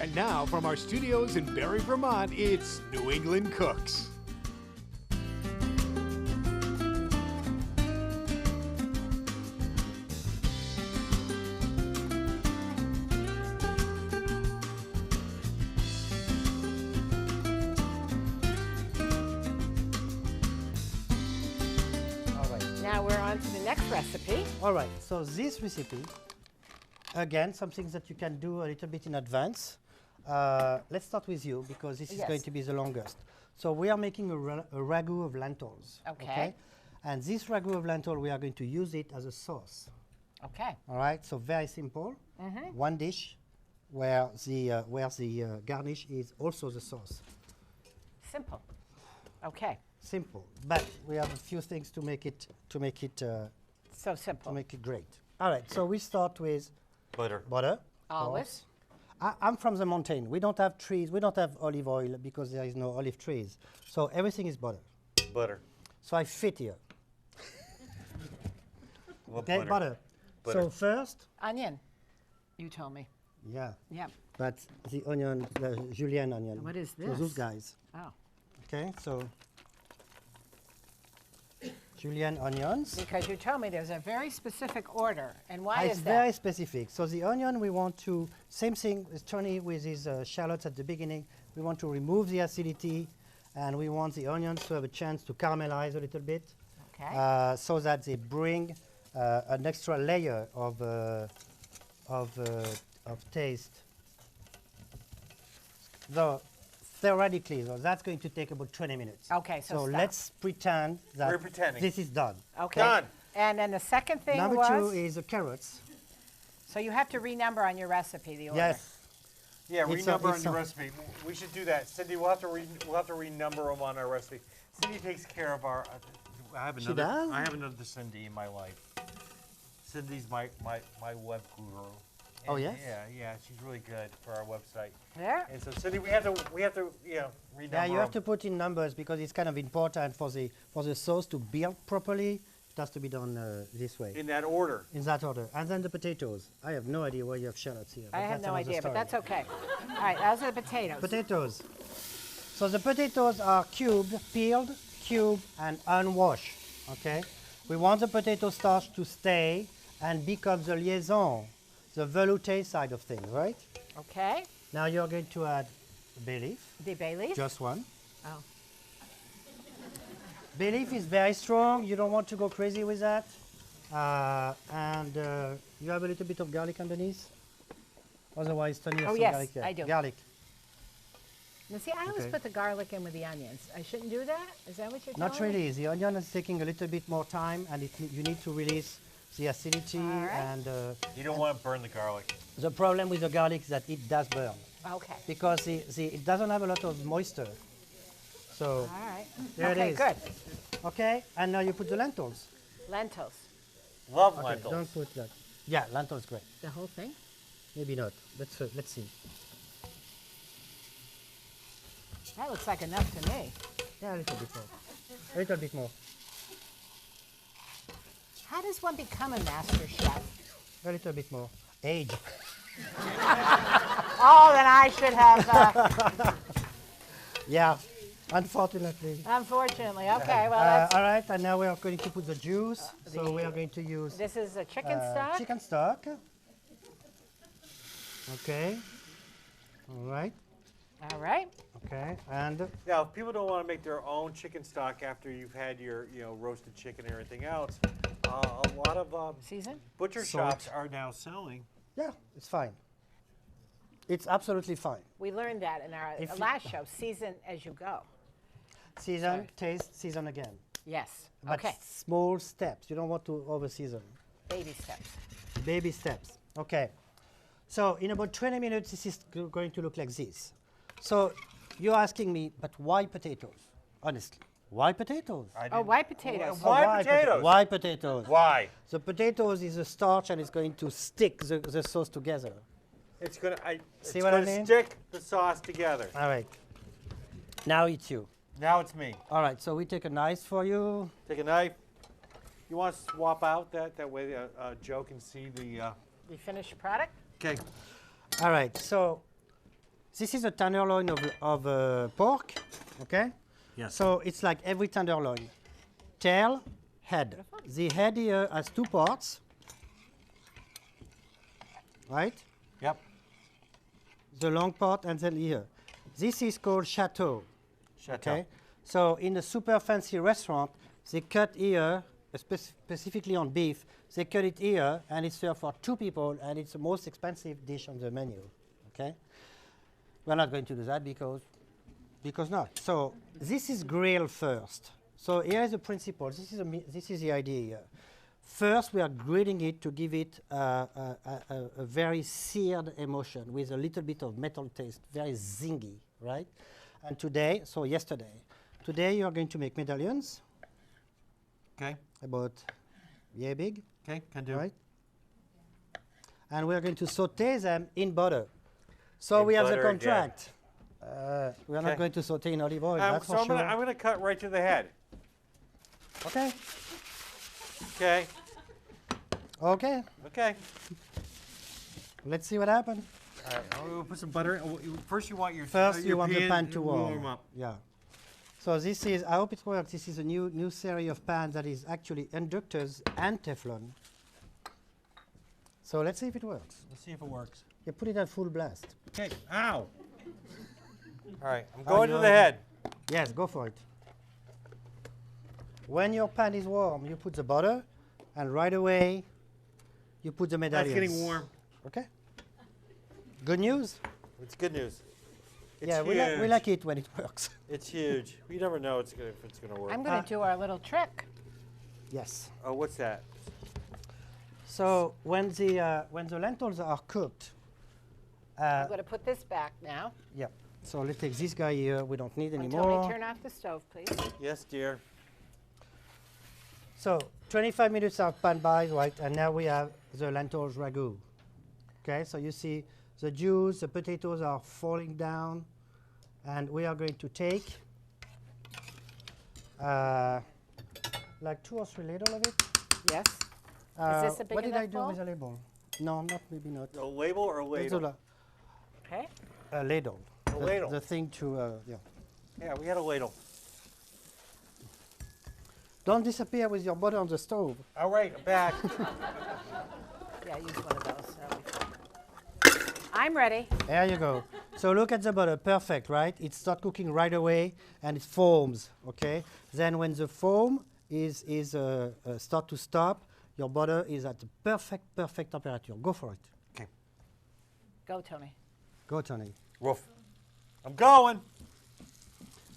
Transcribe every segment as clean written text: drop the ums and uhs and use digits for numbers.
And now, from our studios in Barrie, Vermont, it's New England Cooks. Now we're on to the next recipe. All right, so this recipe, again, something that you can do a little bit in advance. Let's start with you because this is going to be the longest. So we are making a ragout of lentils. Okay. And this ragout of lentil, we are going to use it as a sauce. Okay. All right, so very simple. One dish where the garnish is also the sauce. Simple. Okay. Simple, but we have a few things to make it So simple. to make it great. All right, so we start with Butter. butter. Always. I'm from the mountain. We don't have trees. We don't have olive oil because there is no olive trees. So everything is butter. Butter. So I fit here. What Okay, butter. So first, Onion, you told me. yeah, Yep. but the onion, the julienne onion. What is So those this? guys. Oh. Okay, so julienne onions. Because you told me there's a very specific order. And why It's is very that? specific. So the onion, we want to, same thing as Tony with his shallots at the beginning. We want to remove the acidity, and we want the onions to have a chance to caramelize a little bit, Okay. so that they bring an extra layer of taste. So theoretically, though, that's going to take about 20 minutes. Okay, so stop. let's pretend that We're pretending. this is done. Okay. Done. And then the second thing Number was, 2 is the carrots. so you have to renumber on your recipe the order. Yes. Yeah, It's renumber on it's your recipe. We should do that. Cindy, we'll have to renumber them on our recipe. Cindy takes care of our. I have She another. does? I have another Cindy in my life. Cindy's my web guru. Oh, And yes? Yeah, she's really good for our website. Yeah. And so Cindy, we have to renumber. Yeah, you have to them. put in numbers because it's kind of important for the sauce to build properly. It has to be done this way, in that order. in that order. And then the potatoes. I have no idea why you have shallots here. I but have that's no another idea, but story. that's okay. All right, those are the potatoes. Potatoes. So the potatoes are cubed, peeled, cubed, and unwashed. Okay. We want the potato starch to stay and become the liaison, the velouté side of things, right? Okay. Now you're going to add bay leaf, The bay leaf. just one. Oh. Bay leaf is very strong. You don't want to go crazy with that. And you have a little bit of garlic underneath. Otherwise, Tony has Oh, some yes, garlic there. I do. Garlic. Now, see, I always Okay. put the garlic in with the onions. I shouldn't do that? Is that what you're Not telling me? really. The onion is taking a little bit more time, and you need to release the acidity. All right. And You don't want to burn the garlic. the problem with the garlic is that it does burn Okay. because it doesn't have a lot of moisture. So, All right. There it okay, is. good. okay, and now you put the lentils. Lentils. Love Okay, lentils. don't put that. Yeah, lentils great. The whole thing? Maybe not. Let's see. That looks like enough to me. Yeah, a little bit more. A little bit more. How does one become a master chef? A little bit more. Age. Oh, then I should have, Yeah, unfortunately. unfortunately. Okay, well, that's, All right, and now we are going to put the juice. So we are going to use this is a chicken stock. chicken stock. Okay. All right. All right. Okay. And Now, if people don't want to make their own chicken stock after you've had your roasted chicken and everything else, a lot of Season? butcher Salt. shops are now selling. yeah, it's fine. It's absolutely fine. We learned that in our If you- last show, season as you go. Season, Sorry. taste, season again. Yes. But Okay. small steps. You don't want to over season. Baby steps. Baby steps. Okay. So in about 20 minutes, this is going to look like this. So you're asking me, but why potatoes? Honestly, why potatoes? Oh, white potatoes. Why potatoes? Why potatoes? Why? The potatoes is a starch and it's going to stick the sauce together. It's gonna. See it's what I gonna mean? stick the sauce together. All right. Now it's you. Now it's me. All right. So we take a knife for you. Take a knife. You want to swap out that way Joe can see the. You finished your product? Okay. All right. So This is a tenderloin of pork, okay? Yes. So it's like every tenderloin. Tail, head. The head here has two parts, right? Yep. The long part and then here. This is called chateau. Chateau. Okay? So in a super fancy restaurant, they cut here, specifically on beef, they cut it here and it's served for 2 people and it's the most expensive dish on the menu. Okay? We're not going to do that because not. So this is grilled first. So here is the principle. This is the idea here. First, we are grilling it to give it a very seared emotion with a little bit of metal taste, very zingy, right? And today you are going to make medallions. Okay. About yay big. Okay, can do. Right? And we are going to saute them in butter. So In we have the butter again. contract. We are not Okay. going to saute in olive oil, that's So for I'm sure. gonna cut right to the head. Okay. Okay. Okay. Okay. Let's see what happens. All right. We'll put some butter. First, you want your First, your you want the pan to warm. up. Yeah. So this is, I hope it works. This is a new series of pans that is actually inductors and Teflon. So let's see if it works. Let's see if it works. You put it at full blast. Okay. Ow. All right. I'm going to no. the head. Yes, go for it. When your pan is warm, you put the butter, and right away, you put the medallions. That's getting warm. Okay. Good news? It's good news. It's Yeah, we huge. like it when it works. It's huge. You never know if it's gonna work. I'm going to do our little trick. Yes. Oh, what's that? So when the lentils are cooked, I'm going to put this back now. yeah. So let's take this guy here. We don't need Tony, anymore. turn off the stove, please. Yes, dear. So 25 minutes of pan by, right? And now we have the lentils ragout. Okay, so you see the juice, the potatoes are falling down, and we are going to take like 2 or 3 ladle of it. Yes. this a big what did I enough do bowl? with the label? No, not maybe not. A label or a It's ladle? Okay. a ladle. A ladle. The thing to yeah. Yeah, we had a ladle. Don't disappear with your butter on the stove. All right, I'm back. Yeah, use one of those. That'll be fine. I'm ready. There you go. So look at the butter, perfect, right? It starts cooking right away and it foams, okay? Then when the foam is start to stop, your butter is at the perfect temperature. Go for it. Okay. Go, Tony. Go, Tony. Woof. I'm going.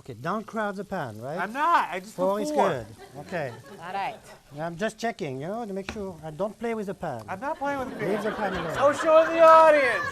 Okay, don't crowd the pan, right? I'm not. I just 4 put is 4. good. Okay. All right. I'm just checking, you know, to make sure. And don't play with the pan. I'm not playing with the Leave the pan. pan alone. I was showing the audience.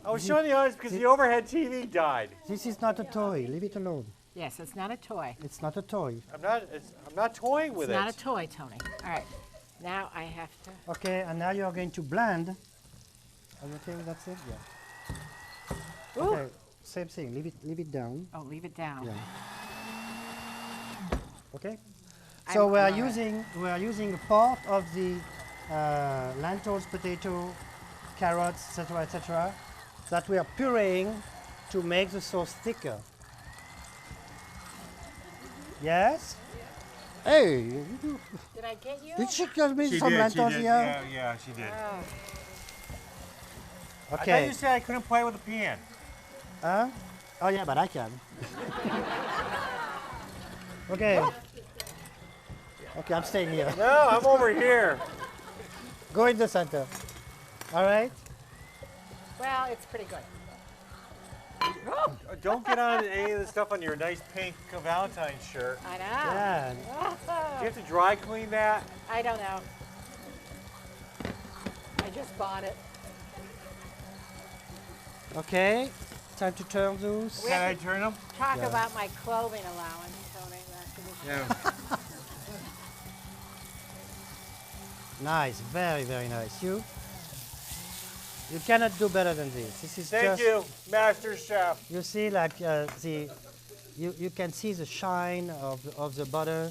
I was showing the audience because the overhead TV died. This is not a toy. Leave it alone. Yes, it's not a toy. It's not a toy. I'm not toying with It's it. not a toy, Tony. All right. Now I have to. Okay, and now you're going to blend. Are you okay with that thing? Yeah. Ooh. Okay, same thing. Leave it down. Oh, leave it down. Yeah. Okay. I'm So we are all right. using a part of the lentils, potato, carrots, etc., that we are pureeing to make the sauce thicker. Yes. Hey, Did I get you? did she give me She some did, lentils she did. here? Yeah, she did. Oh. I thought Okay. you said I couldn't play with a pan. Huh? Oh yeah, but I can. Okay. Okay, I'm staying here. No, I'm over here. Go in the center. All right. Well, it's pretty good. Don't get on any of the stuff on your nice pink Valentine's shirt. I know. Yeah. Do you have to dry clean that? I don't know. I just bought it. Okay. Time to turn those. We Can I have to turn them? talk Yeah. about my clothing allowance, Tony. after this. Yeah. Nice. Very, very nice. You cannot do better than this. This is Thank just. you, Master Chef. You see, like you can see the shine of the butter.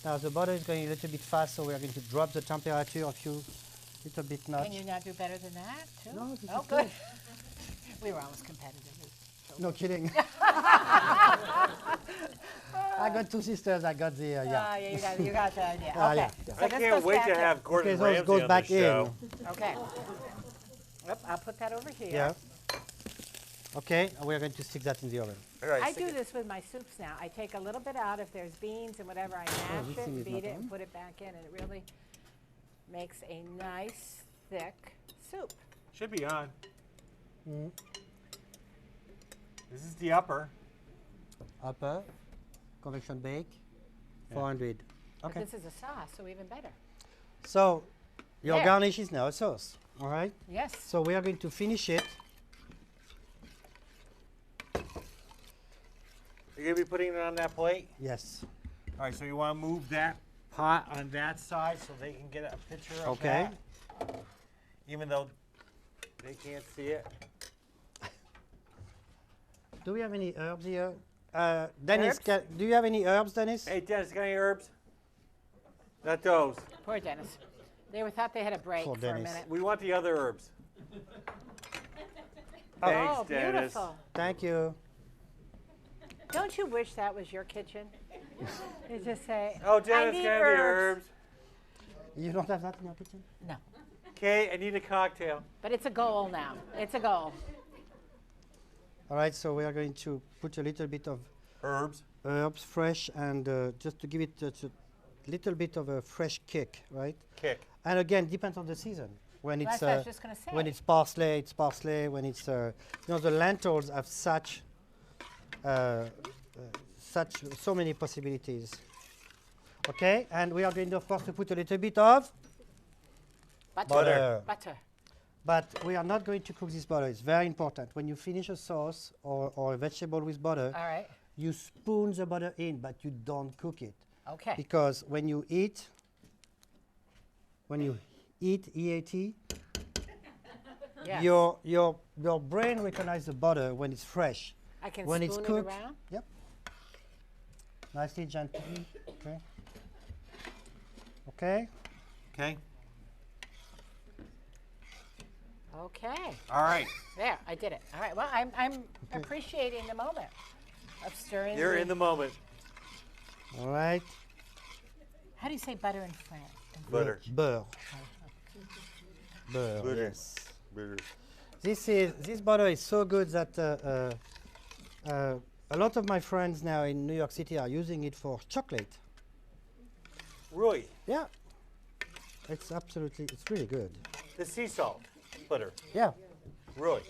Now the butter is going a little bit fast, so we are going to drop the temperature a little bit notch. Can you not do better than that, too? No, this Oh, is good. We were almost competitive. No kidding. I got two sisters. I got the yeah. Yeah, you got the idea. Ah, Okay. yeah. So I this can't goes wait back to in. have Gordon Okay, so Ramsay it goes on back the show. Okay. Yep, I'll put that over here. Yeah. Okay, and we're going to stick that in the oven. All right, I stick do it- this with my soups now. I take a little bit out if there's beans and whatever. I mash this it, thing is beat not it, on? and put it back in, and it really makes a nice, thick soup. Should be on. Mm. This is the upper. Upper, convection bake, 400. But Okay. this is a sauce, so even better. So your There. garnish is now a sauce. All right. Yes. So we are going to finish it. You're going to be putting it on that plate? Yes. All right, so you want to move that pot on that side so they can get a picture of Okay. that? Even though they can't see it? Do we have any herbs here? Dennis, Herbs? do you have any herbs, Dennis? Hey, Dennis, got any herbs? Not those. Poor Dennis. They thought they had a break Poor for a Dennis. minute. We want the other herbs. Oh, Thanks, Dennis. beautiful. Thank you. Don't you wish that was your kitchen? You just say, Oh, I Dennis, need got any herbs? You don't have that in your kitchen? No. Okay, I need a cocktail. But it's a goal now. It's a goal. All right, so we are going to put a little bit of Herbs? herbs, fresh, and just to give it a little bit of a fresh kick, right? Kick. And again, depends on the season. When That's it's what I was just going to say. when it's parsley. When it's you know, the lentils have such so many possibilities. Okay, and we are going to, of course, to put a little bit of Butter. But we are not going to cook this butter. It's very important. When you finish a sauce or a vegetable with butter, All right. you spoon the butter in, but you don't cook it. Okay. Because when you eat EAT, Yes. your brain recognizes the butter when it's fresh. I can when spoon it's it cooked, around. yep. Nicely, gently. Okay. Okay. Okay. Okay. All right. There, I did it. All right. Well, I'm appreciating the moment of stirring. You're in the moment. All right. How do you say butter in French? Butter. Beurre. Beurre. Butter. Yes. Butter. This butter is so good that a lot of my friends now in New York City are using it for chocolate. Really? Yeah. It's really good. The sea salt butter. Yeah. Really?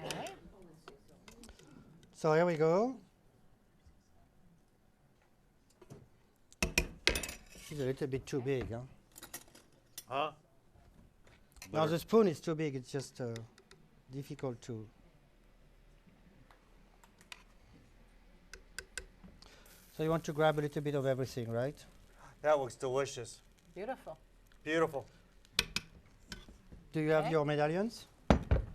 Okay. So here we go. It's a little bit too big, huh? Huh? Now the spoon is too big. It's just difficult to. So you want to grab a little bit of everything, right? That looks delicious. Beautiful. Beautiful. Do you have Okay. your medallions?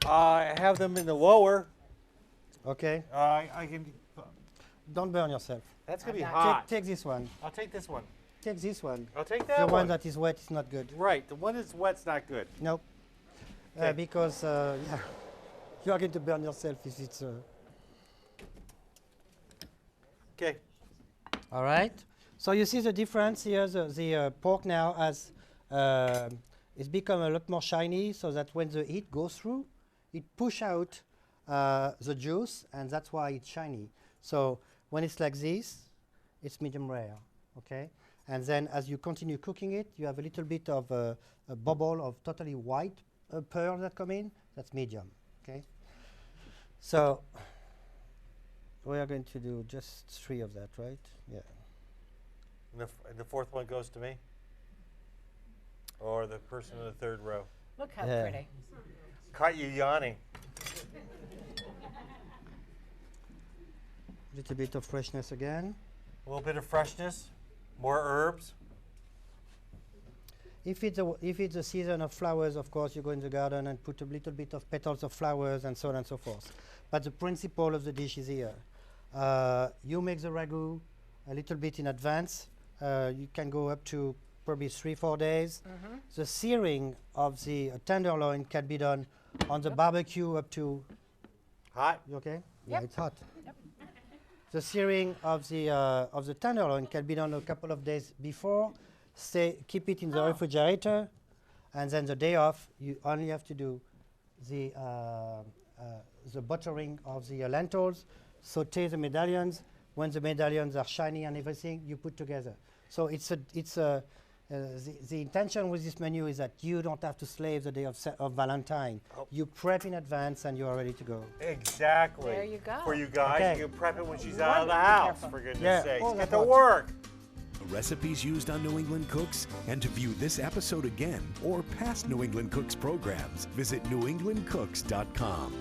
I have them in the lower. Okay. I can. Don't burn yourself. That's gonna be not- hot. Take this one. I'll take this one. Take this one. I'll take that The one. one that is wet is not good. Right. The one that's wet's not good. Nope. Okay. Because yeah, you are going to burn yourself if it's. Okay. All right. So you see the difference here. The pork now has it's become a lot more shiny, so that when the heat goes through, it push out the juice, and that's why it's shiny. So when it's like this, it's medium rare. Okay. And then as you continue cooking it, you have a little bit of a bubble of totally white pearl that come in. That's medium. Okay. So we are going to do just 3 of that, right? Yeah. And the fourth one goes to me? Or the person in the third row? Look how Yeah. pretty. Caught you yawning. Little bit of freshness again. A little bit of freshness. More herbs. If it's a season of flowers, of course, you go in the garden and put a little bit of petals of flowers and so on and so forth. But the principle of the dish is here. You make the ragout a little bit in advance. You can go up to probably 3-4 days. The searing of the tenderloin can be done on the barbecue up to, Hot? you okay? Yeah, Yep. it's hot. The searing of the tenderloin can be done a couple of days before. Keep it in the refrigerator, and then the day off, you only have to do the buttering of the lentils, saute the medallions. When the medallions are shiny and everything, you put together. So the intention with this menu is that you don't have to slave the day of Valentine. Oh. You prep in advance and you are ready to go. Exactly. There you go. For you guys, Okay. you can prep it when she's out of the house, Careful. for goodness Yeah. sakes. Oh, Get that's to hot. work. Recipes used on New England Cooks, and to view this episode again or past New England Cooks programs, visit newenglandcooks.com.